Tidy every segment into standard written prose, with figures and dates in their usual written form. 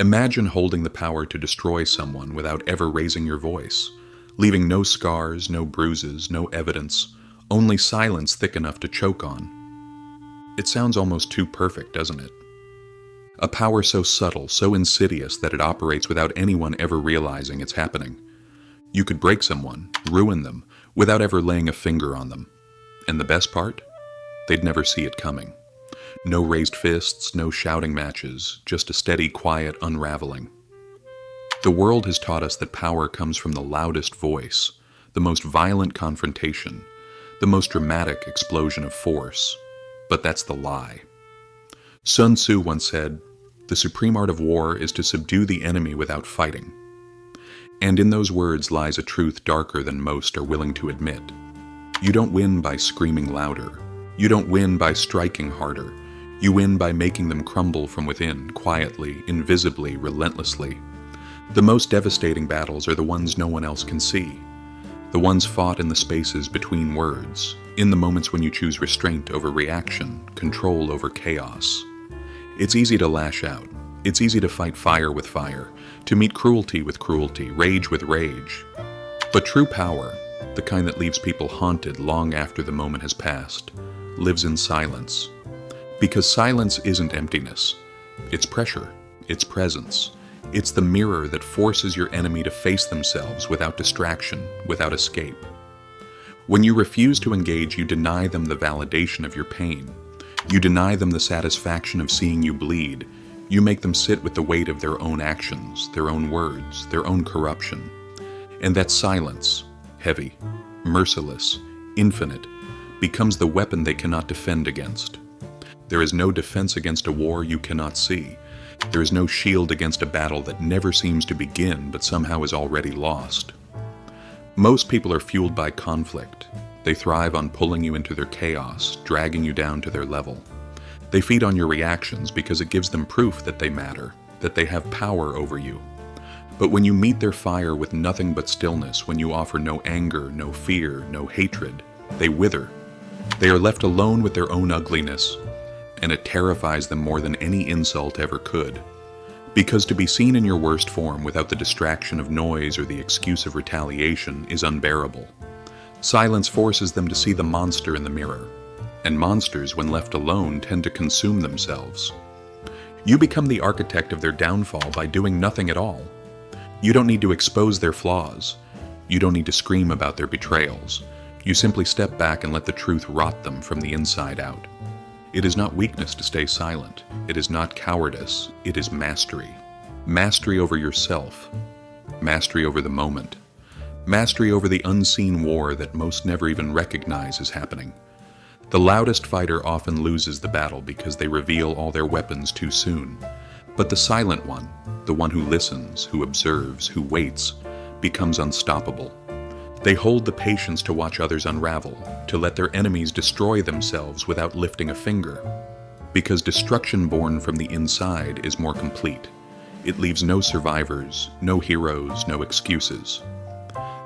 Imagine holding the power to destroy someone without ever raising your voice, leaving no scars, no bruises, no evidence, only silence thick enough to choke on. It sounds almost too perfect, doesn't it? A power so subtle, so insidious that it operates without anyone ever realizing it's happening. You could break someone, ruin them, without ever laying a finger on them. And the best part? They'd never see it coming. No raised fists, no shouting matches, just a steady, quiet unraveling. The world has taught us that power comes from the loudest voice, the most violent confrontation, the most dramatic explosion of force. But that's the lie. Sun Tzu once said, "The supreme art of war is to subdue the enemy without fighting." And in those words lies a truth darker than most are willing to admit. You don't win by screaming louder. You don't win by striking harder. You win by making them crumble from within, quietly, invisibly, relentlessly. The most devastating battles are the ones no one else can see. The ones fought in the spaces between words, in the moments when you choose restraint over reaction, control over chaos. It's easy to lash out. It's easy to fight fire with fire, to meet cruelty with cruelty, rage with rage. But true power, the kind that leaves people haunted long after the moment has passed, lives in silence. Because silence isn't emptiness. It's pressure. It's presence. It's the mirror that forces your enemy to face themselves without distraction, without escape. When you refuse to engage, you deny them the validation of your pain. You deny them the satisfaction of seeing you bleed. You make them sit with the weight of their own actions, their own words, their own corruption. And that silence, heavy, merciless, infinite, becomes the weapon they cannot defend against. There is no defense against a war you cannot see. There is no shield against a battle that never seems to begin but somehow is already lost. Most people are fueled by conflict. They thrive on pulling you into their chaos, dragging you down to their level. They feed on your reactions because it gives them proof that they matter, that they have power over you. But when you meet their fire with nothing but stillness, when you offer no anger, no fear, no hatred, they wither. They are left alone with their own ugliness, and it terrifies them more than any insult ever could. Because to be seen in your worst form without the distraction of noise or the excuse of retaliation is unbearable. Silence forces them to see the monster in the mirror, and monsters, when left alone, tend to consume themselves. You become the architect of their downfall by doing nothing at all. You don't need to expose their flaws. You don't need to scream about their betrayals. You simply step back and let the truth rot them from the inside out. It is not weakness to stay silent. It is not cowardice. It is mastery. Mastery over yourself. Mastery over the moment. Mastery over the unseen war that most never even recognize is happening. The loudest fighter often loses the battle because they reveal all their weapons too soon. But the silent one, the one who listens, who observes, who waits, becomes unstoppable. They hold the patience to watch others unravel, to let their enemies destroy themselves without lifting a finger. Because destruction born from the inside is more complete. It leaves no survivors, no heroes, no excuses.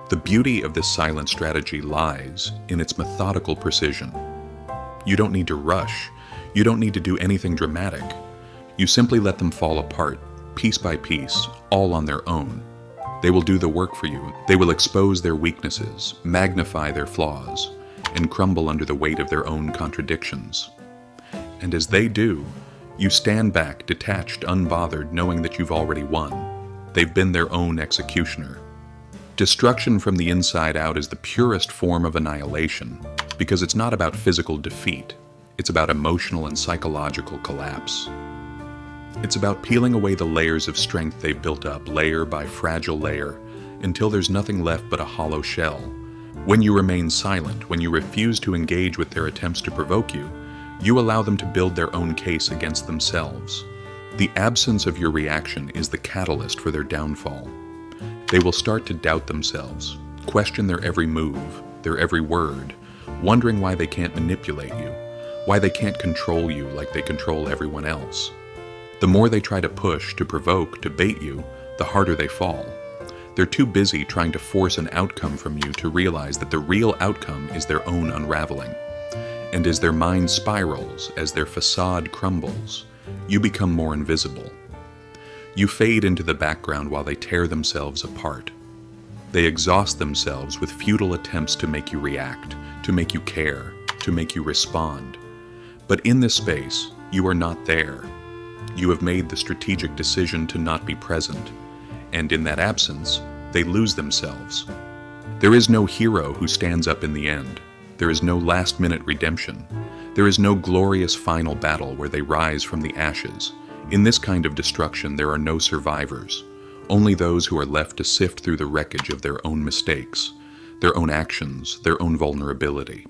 The beauty of this silent strategy lies in its methodical precision. You don't need to rush. You don't need to do anything dramatic. You simply let them fall apart, piece by piece, all on their own. They will do the work for you. They will expose their weaknesses, magnify their flaws, and crumble under the weight of their own contradictions. And as they do, you stand back, detached, unbothered, knowing that you've already won. They've been their own executioner. Destruction from the inside out is the purest form of annihilation, because it's not about physical defeat. It's about emotional and psychological collapse. It's about peeling away the layers of strength they've built up, layer by fragile layer, until there's nothing left but a hollow shell. When you remain silent, when you refuse to engage with their attempts to provoke you, you allow them to build their own case against themselves. The absence of your reaction is the catalyst for their downfall. They will start to doubt themselves, question their every move, their every word, wondering why they can't manipulate you, why they can't control you like they control everyone else. The more they try to push, to provoke, to bait you, the harder they fall. They're too busy trying to force an outcome from you to realize that the real outcome is their own unraveling. And as their mind spirals, as their facade crumbles, you become more invisible. You fade into the background while they tear themselves apart. They exhaust themselves with futile attempts to make you react, to make you care, to make you respond. But in this space, you are not there. You have made the strategic decision to not be present, and in that absence, they lose themselves. There is no hero who stands up in the end. There is no last-minute redemption. There is no glorious final battle where they rise from the ashes. In this kind of destruction, there are no survivors, only those who are left to sift through the wreckage of their own mistakes, their own actions, their own vulnerability.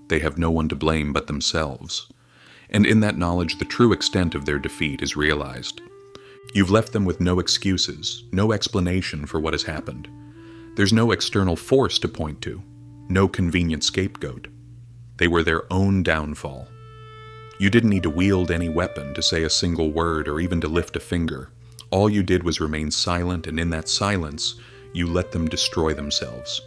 They have no one to blame but themselves. And in that knowledge, the true extent of their defeat is realized. You've left them with no excuses, no explanation for what has happened. There's no external force to point to, no convenient scapegoat. They were their own downfall. You didn't need to wield any weapon, to say a single word, or even to lift a finger. All you did was remain silent, and in that silence, you let them destroy themselves.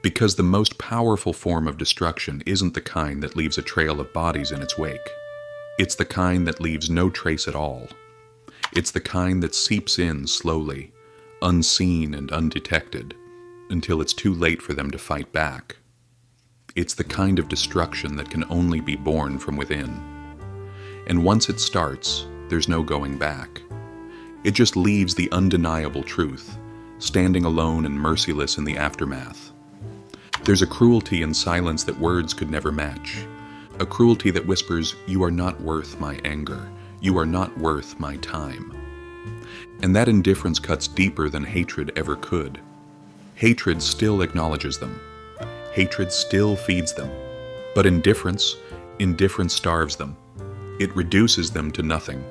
Because the most powerful form of destruction isn't the kind that leaves a trail of bodies in its wake. It's the kind that leaves no trace at all. It's the kind that seeps in slowly, unseen and undetected, until it's too late for them to fight back. It's the kind of destruction that can only be born from within. And once it starts, there's no going back. It just leaves the undeniable truth, standing alone and merciless in the aftermath. There's a cruelty in silence that words could never match. A cruelty that whispers, "You are not worth my anger. You are not worth my time." And that indifference cuts deeper than hatred ever could. Hatred still acknowledges them. Hatred still feeds them. But indifference starves them. It reduces them to nothing.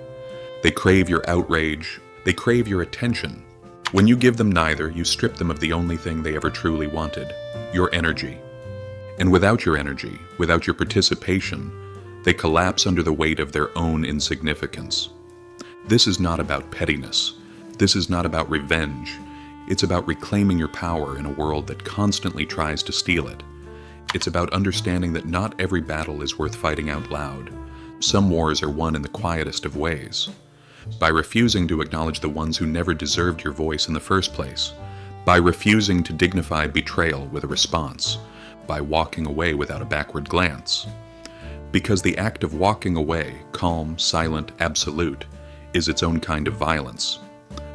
They crave your outrage. They crave your attention. When you give them neither, you strip them of the only thing they ever truly wanted, your energy. And without your energy, without your participation, they collapse under the weight of their own insignificance. This is not about pettiness. This is not about revenge. It's about reclaiming your power in a world that constantly tries to steal it. It's about understanding that not every battle is worth fighting out loud. Some wars are won in the quietest of ways. By refusing to acknowledge the ones who never deserved your voice in the first place. By refusing to dignify betrayal with a response. By walking away without a backward glance. Because the act of walking away, calm, silent, absolute, is its own kind of violence.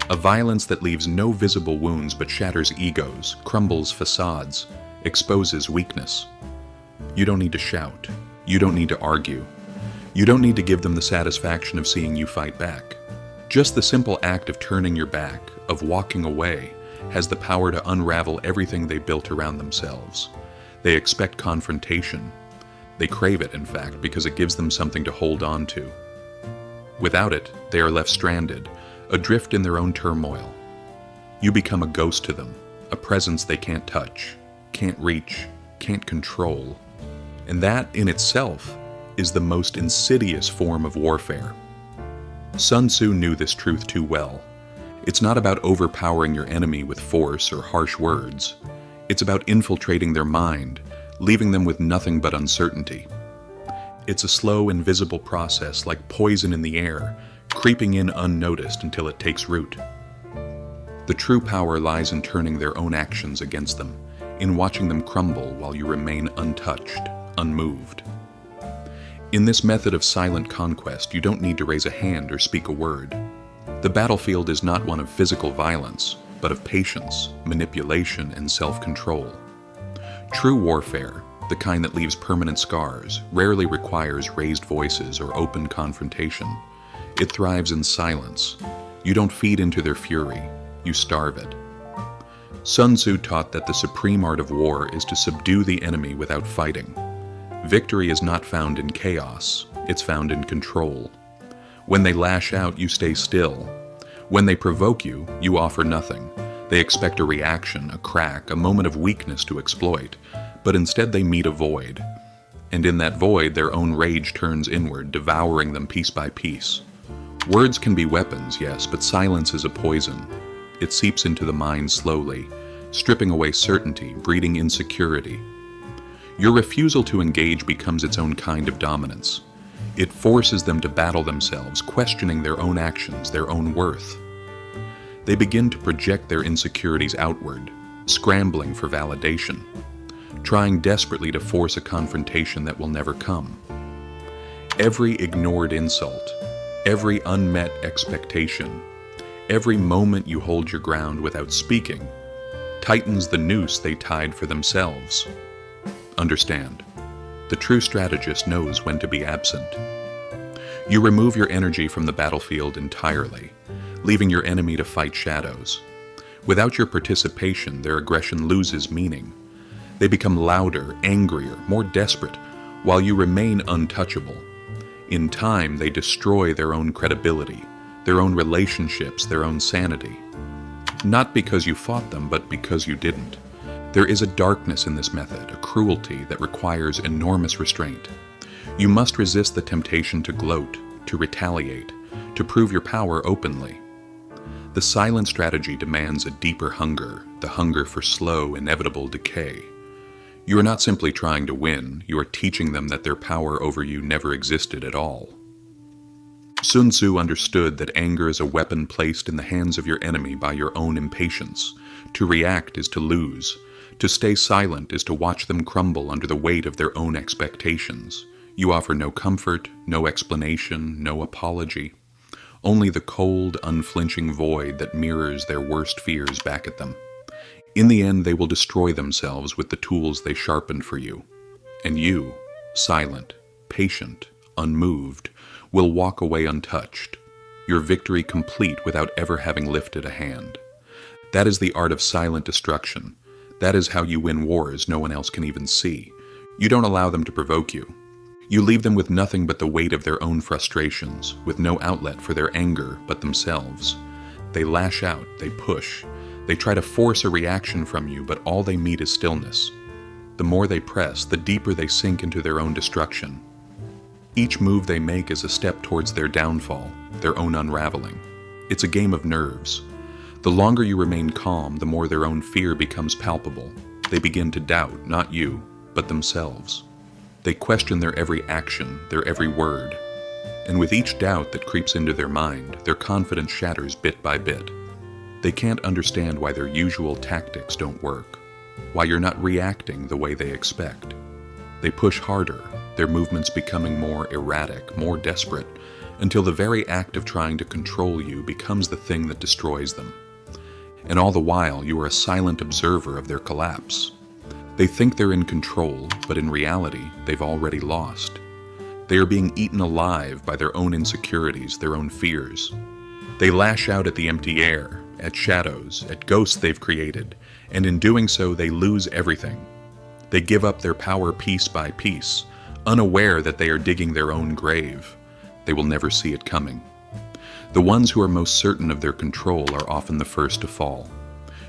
A violence that leaves no visible wounds but shatters egos, crumbles facades, exposes weakness. You don't need to shout. You don't need to argue. You don't need to give them the satisfaction of seeing you fight back. Just the simple act of turning your back, of walking away, has the power to unravel everything they built around themselves. They expect confrontation. They crave it, in fact, because it gives them something to hold on to. Without it, they are left stranded, adrift in their own turmoil. You become a ghost to them, a presence they can't touch, can't reach, can't control. And that, in itself, is the most insidious form of warfare. Sun Tzu knew this truth too well. It's not about overpowering your enemy with force or harsh words. It's about infiltrating their mind, leaving them with nothing but uncertainty. It's a slow, invisible process like poison in the air, creeping in unnoticed until it takes root. The true power lies in turning their own actions against them, in watching them crumble while you remain untouched, unmoved. In this method of silent conquest, you don't need to raise a hand or speak a word. The battlefield is not one of physical violence, but of patience, manipulation, and self-control. True warfare, the kind that leaves permanent scars, rarely requires raised voices or open confrontation. It thrives in silence. You don't feed into their fury, you starve it. Sun Tzu taught that the supreme art of war is to subdue the enemy without fighting. Victory is not found in chaos, it's found in control. When they lash out, you stay still. When they provoke you, you offer nothing. They expect a reaction, a crack, a moment of weakness to exploit, but instead they meet a void. And in that void, their own rage turns inward, devouring them piece by piece. Words can be weapons, yes, but silence is a poison. It seeps into the mind slowly, stripping away certainty, breeding insecurity. Your refusal to engage becomes its own kind of dominance. It forces them to battle themselves, questioning their own actions, their own worth. They begin to project their insecurities outward, scrambling for validation, trying desperately to force a confrontation that will never come. Every ignored insult, every unmet expectation, every moment you hold your ground without speaking, tightens the noose they tied for themselves. Understand, the true strategist knows when to be absent. You remove your energy from the battlefield entirely, leaving your enemy to fight shadows. Without your participation, their aggression loses meaning. They become louder, angrier, more desperate, while you remain untouchable. In time, they destroy their own credibility, their own relationships, their own sanity. Not because you fought them, but because you didn't. There is a darkness in this method, a cruelty that requires enormous restraint. You must resist the temptation to gloat, to retaliate, to prove your power openly. The silent strategy demands a deeper hunger, the hunger for slow, inevitable decay. You are not simply trying to win, you are teaching them that their power over you never existed at all. Sun Tzu understood that anger is a weapon placed in the hands of your enemy by your own impatience. To react is to lose. To stay silent is to watch them crumble under the weight of their own expectations. You offer no comfort, no explanation, no apology. Only the cold, unflinching void that mirrors their worst fears back at them. In the end, they will destroy themselves with the tools they sharpened for you. And you, silent, patient, unmoved, will walk away untouched, your victory complete without ever having lifted a hand. That is the art of silent destruction. That is how you win wars no one else can even see. You don't allow them to provoke you. You leave them with nothing but the weight of their own frustrations, with no outlet for their anger but themselves. They lash out, they push, they try to force a reaction from you, but all they meet is stillness. The more they press, the deeper they sink into their own destruction. Each move they make is a step towards their downfall, their own unraveling. It's a game of nerves. The longer you remain calm, the more their own fear becomes palpable. They begin to doubt, not you, but themselves. They question their every action, their every word. And with each doubt that creeps into their mind, their confidence shatters bit by bit. They can't understand why their usual tactics don't work, why you're not reacting the way they expect. They push harder, their movements becoming more erratic, more desperate, until the very act of trying to control you becomes the thing that destroys them. And all the while, you are a silent observer of their collapse. They think they're in control, but in reality, they've already lost. They are being eaten alive by their own insecurities, their own fears. They lash out at the empty air, at shadows, at ghosts they've created, and in doing so, they lose everything. They give up their power piece by piece, unaware that they are digging their own grave. They will never see it coming. The ones who are most certain of their control are often the first to fall.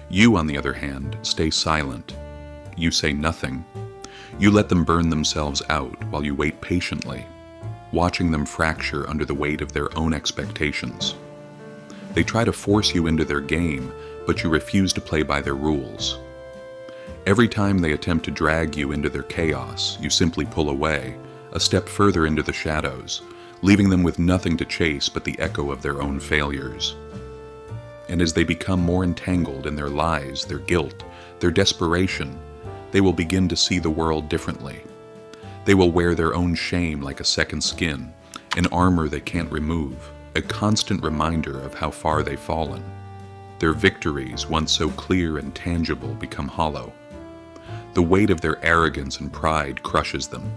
You, on the other hand, stay silent. You say nothing. You let them burn themselves out while you wait patiently, watching them fracture under the weight of their own expectations. They try to force you into their game, but you refuse to play by their rules. Every time they attempt to drag you into their chaos, you simply pull away, a step further into the shadows, leaving them with nothing to chase but the echo of their own failures. And as they become more entangled in their lies, their guilt, their desperation, they will begin to see the world differently. They will wear their own shame like a second skin, an armor they can't remove, a constant reminder of how far they've fallen. Their victories, once so clear and tangible, become hollow. The weight of their arrogance and pride crushes them.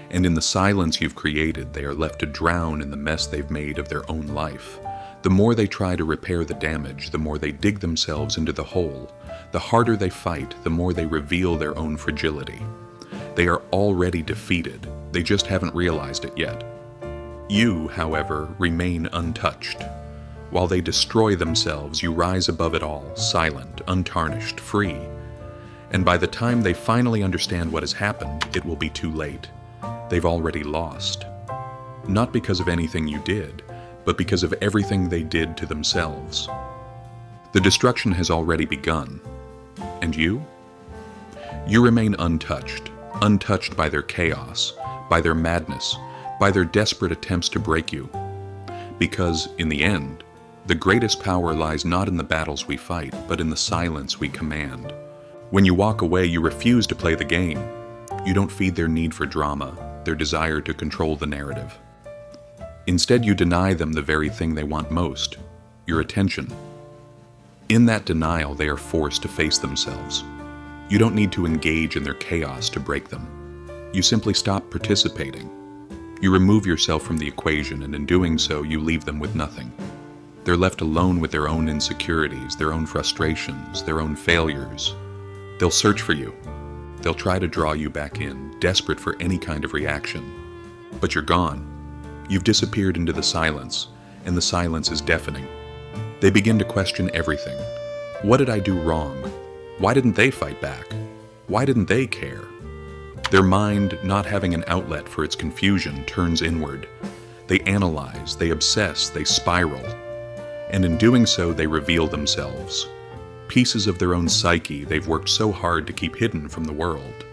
And in the silence you've created, they are left to drown in the mess they've made of their own life. The more they try to repair the damage, the more they dig themselves into the hole. The harder they fight, the more they reveal their own fragility. They are already defeated. They just haven't realized it yet. You, however, remain untouched. While they destroy themselves, you rise above it all, silent, untarnished, free. And by the time they finally understand what has happened, it will be too late. They've already lost. Not because of anything you did, but because of everything they did to themselves. The destruction has already begun. And you? You remain untouched, untouched by their chaos, by their madness, by their desperate attempts to break you. Because, in the end, The greatest power lies not in the battles we fight, but in the silence we command. When you walk away, you refuse to play the game. You don't feed their need for drama, their desire to control the narrative. Instead, you deny them the very thing they want most, your attention. In that denial, they are forced to face themselves. You don't need to engage in their chaos to break them. You simply stop participating. You remove yourself from the equation, and in doing so, you leave them with nothing. They're left alone with their own insecurities, their own frustrations, their own failures. They'll search for you. They'll try to draw you back in, desperate for any kind of reaction. But you're gone. You've disappeared into the silence, and the silence is deafening. They begin to question everything. What did I do wrong? Why didn't they fight back? Why didn't they care? Their mind, not having an outlet for its confusion, turns inward. They analyze, they obsess, they spiral. And in doing so, they reveal themselves. Pieces of their own psyche they've worked so hard to keep hidden from the world.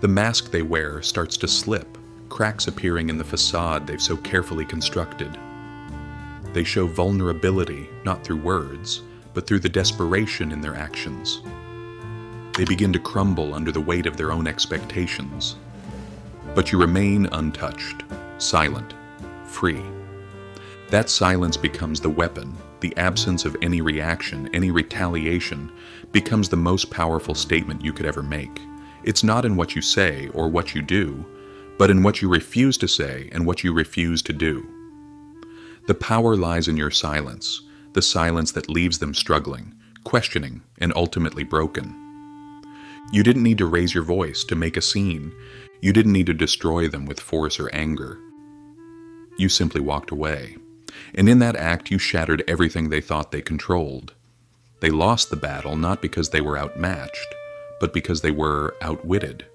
The mask they wear starts to slip, cracks appearing in the facade they've so carefully constructed. They show vulnerability, not through words, but through the desperation in their actions. They begin to crumble under the weight of their own expectations. But you remain untouched, silent, free. That silence becomes the weapon. The absence of any reaction, any retaliation, becomes the most powerful statement you could ever make. It's not in what you say or what you do, but in what you refuse to say and what you refuse to do. The power lies in your silence, the silence that leaves them struggling, questioning, and ultimately broken. You didn't need to raise your voice to make a scene. You didn't need to destroy them with force or anger. You simply walked away. And in that act, you shattered everything they thought they controlled. They lost the battle not because they were outmatched, but because they were outwitted.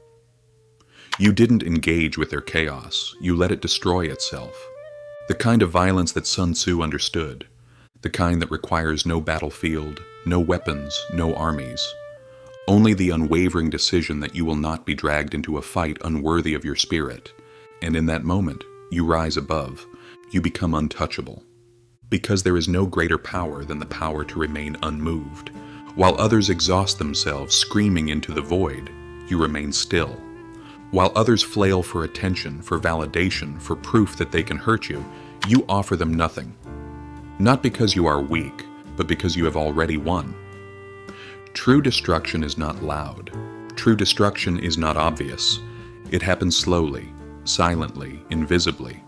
You didn't engage with their chaos. You let it destroy itself. The kind of violence that Sun Tzu understood. The kind that requires no battlefield, no weapons, no armies. Only the unwavering decision that you will not be dragged into a fight unworthy of your spirit. And in that moment, you rise above. You become untouchable. Because there is no greater power than the power to remain unmoved. While others exhaust themselves screaming into the void, you remain still. While others flail for attention, for validation, for proof that they can hurt you, you offer them nothing. Not because you are weak, but because you have already won. True destruction is not loud. True destruction is not obvious. It happens slowly, silently, invisibly.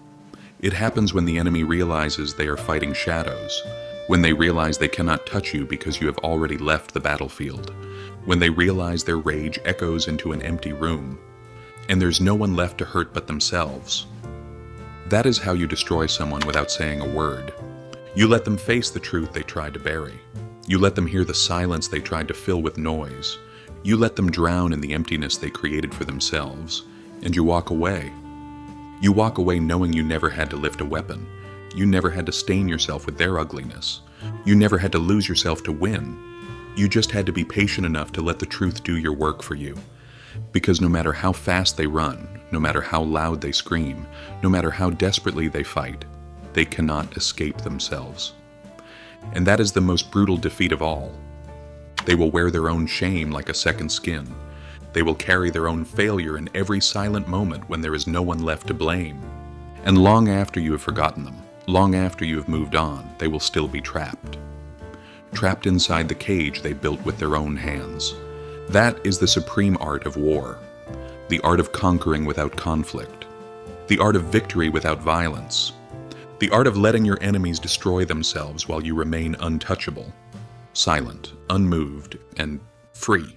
It happens when the enemy realizes they are fighting shadows, when they realize they cannot touch you because you have already left the battlefield, when they realize their rage echoes into an empty room, and there's no one left to hurt but themselves. That is how you destroy someone without saying a word. You let them face the truth they tried to bury. You let them hear the silence they tried to fill with noise. You let them drown in the emptiness they created for themselves, and you walk away. You walk away knowing you never had to lift a weapon. You never had to stain yourself with their ugliness. You never had to lose yourself to win. You just had to be patient enough to let the truth do your work for you. Because no matter how fast they run, no matter how loud they scream, no matter how desperately they fight, they cannot escape themselves. And that is the most brutal defeat of all. They will wear their own shame like a second skin. They will carry their own failure in every silent moment when there is no one left to blame. And long after you have forgotten them, long after you have moved on, they will still be trapped. Trapped inside the cage they built with their own hands. That is the supreme art of war. The art of conquering without conflict. The art of victory without violence. The art of letting your enemies destroy themselves while you remain untouchable, silent, unmoved, and free.